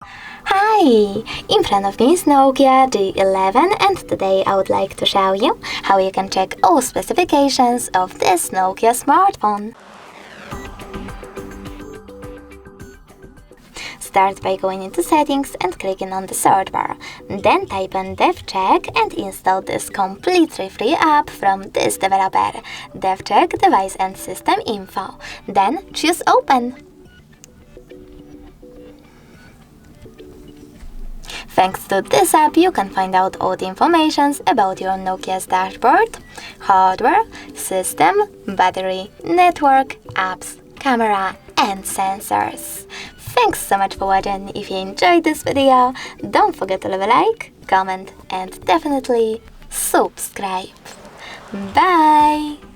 Hi! In front of me is Nokia G11 and today I would like to show you how you can check all specifications of this Nokia smartphone. Start by going into settings and clicking on the search bar. Then type in DevCheck and install this completely free app from this developer, DevCheck Device and System Info. Then choose Open. Thanks to this app, you can find out all the information about your Nokia's dashboard, hardware, system, battery, network, apps, camera, and sensors. Thanks so much for watching. If you enjoyed this video, don't forget to leave a like, comment, and definitely subscribe. Bye!